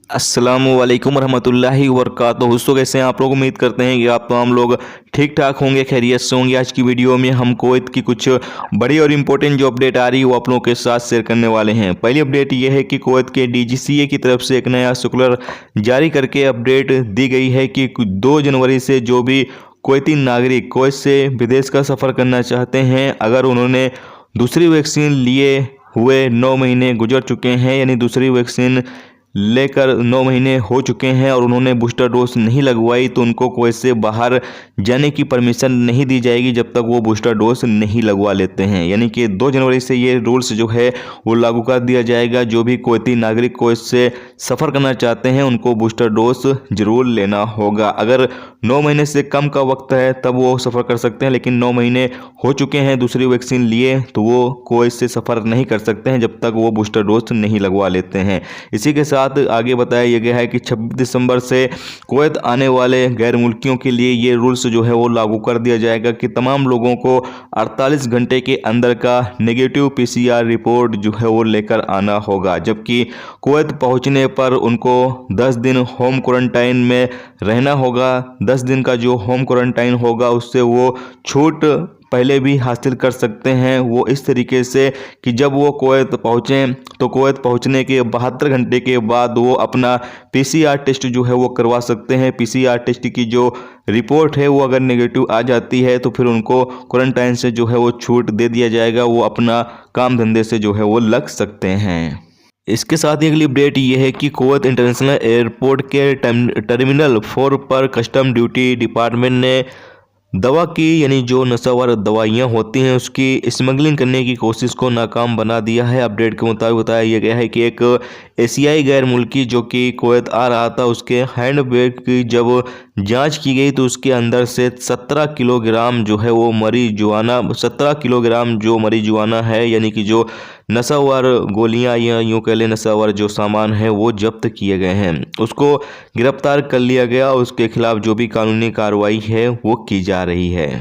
अस्सलामुअलैकुम रहमतुल्लाहि वबरकातुहू। दोस्तों कैसे हैं आप लोग। उम्मीद करते हैं कि आप तमाम लोग ठीक ठाक होंगे, खैरियत से होंगे। आज की वीडियो में हम कुवैत की कुछ बड़ी और इम्पोर्टेंट जो अपडेट आ रही है वो आप लोगों के साथ शेयर करने वाले हैं। पहली अपडेट ये है कि कुवैत के DGCA की तरफ से एक नया सर्कुलर जारी करके अपडेट दी गई है कि 2 जनवरी से जो भी कुवैती नागरिक कुवैत से विदेश का सफ़र करना चाहते हैं, अगर उन्होंने दूसरी वैक्सीन लिए हुए 9 महीने गुजर चुके हैं, यानी दूसरी वैक्सीन लेकर 9 महीने हो चुके हैं और उन्होंने बूस्टर डोज नहीं लगवाई, तो उनको कुवैत से बाहर जाने की परमिशन नहीं दी जाएगी जब तक वो बूस्टर डोज नहीं लगवा लेते हैं। यानी कि 2 जनवरी से ये रूल्स जो है वो लागू कर दिया जाएगा। जो भी कुवैती नागरिक कुवैत से सफ़र करना चाहते हैं उनको बूस्टर डोज जरूर लेना होगा। अगर 9 महीने से कम का वक्त है तब वो सफ़र कर सकते हैं, लेकिन 9 महीने हो चुके हैं दूसरी वैक्सीन लिए तो वो कुवैत से सफ़र नहीं कर सकते हैं जब तक वो बूस्टर डोज नहीं लगवा लेते हैं। इसी के साथ आगे बताया गया है कि 26 दिसंबर से कुवैत आने वाले गैर मुल्कियों के लिए ये रूल्स जो है वो लागू कर दिया जाएगा कि तमाम लोगों को 48 घंटे के अंदर का नेगेटिव PCR रिपोर्ट जो है वो लेकर आना होगा। जबकि कुवैत पहुंचने पर उनको 10 दिन होम क्वारंटाइन में रहना होगा। 10 दिन का जो होम क्वारंटाइन होगा उससे वो छूट पहले भी हासिल कर सकते हैं। वो इस तरीके से कि जब वो कुवैत पहुँचें तो कुवैत पहुँचने के 72 घंटे के बाद वो अपना PCR टेस्ट जो है वो करवा सकते हैं। PCR टेस्ट की जो रिपोर्ट है वो अगर नेगेटिव आ जाती है तो फिर उनको क्वारंटाइन से जो है वो छूट दे दिया जाएगा, वो अपना काम धंधे से जो है वो लग सकते हैं। इसके साथ ही अगली अपडेट ये है कि कुवैत इंटरनेशनल एयरपोर्ट के टर्मिनल 4 पर कस्टम ड्यूटी डिपार्टमेंट ने दवा की यानी जो नशावर दवाइयाँ होती हैं उसकी स्मगलिंग करने की कोशिश को नाकाम बना दिया है। अपडेट के मुताबिक बताया गया है कि एक एशियाई गैर मुल्की जो कि कुवैत आ रहा था उसके हैंडबैग की जब जांच की गई तो उसके अंदर से 17 किलोग्राम जो है वो मरीजुआना 17 किलोग्राम जो मरीजुआना है, यानी कि जो नशावर गोलियां या यूँ कह लें नशावर जो सामान है वो जब्त किए गए हैं। उसको गिरफ्तार कर लिया गया। उसके खिलाफ जो भी कानूनी कार्रवाई है वो की जा रही है।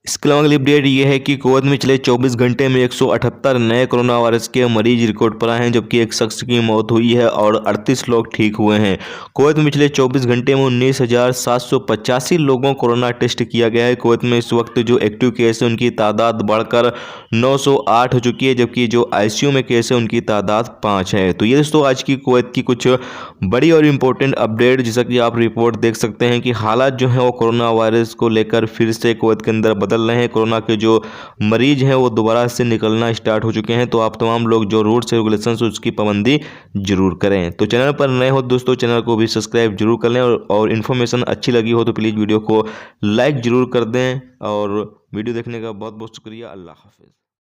इसके अलावा अगली अपडेट ये है कि कुवैत में पिछले 24 घंटे में 178 नए कोरोना वायरस के मरीज रिकॉर्ड पर आए हैं, जबकि एक शख्स की मौत हुई है और 38 लोग ठीक हुए हैं। कुवैत में पिछले 24 घंटे में 19,785 लोगों कोरोना टेस्ट किया गया है। कुवैत में इस वक्त जो एक्टिव केस है उनकी तादाद बढ़कर 908 हो चुकी है, जबकि जो ICU में केस है उनकी तादाद 5 है। तो ये दोस्तों आज की कुवैत की कुछ बड़ी और इम्पोर्टेंट अपडेट, जैसा कि आप रिपोर्ट देख सकते हैं कि हालात जो है वो कोरोना वायरस को लेकर फिर से कुवैत के अंदर बदल रहे हैं। कोरोना के जो मरीज हैं वो दोबारा से निकलना स्टार्ट हो चुके हैं। तो आप तमाम लोग जो रूल्स रेगुलेशन है उसकी पाबंदी जरूर करें। तो चैनल पर नए हो दोस्तों चैनल को भी सब्सक्राइब जरूर कर लें और इन्फॉर्मेशन अच्छी लगी हो तो प्लीज़ वीडियो को लाइक जरूर कर दें। और वीडियो देखने का बहुत बहुत शुक्रिया। अल्लाह हाफिज़।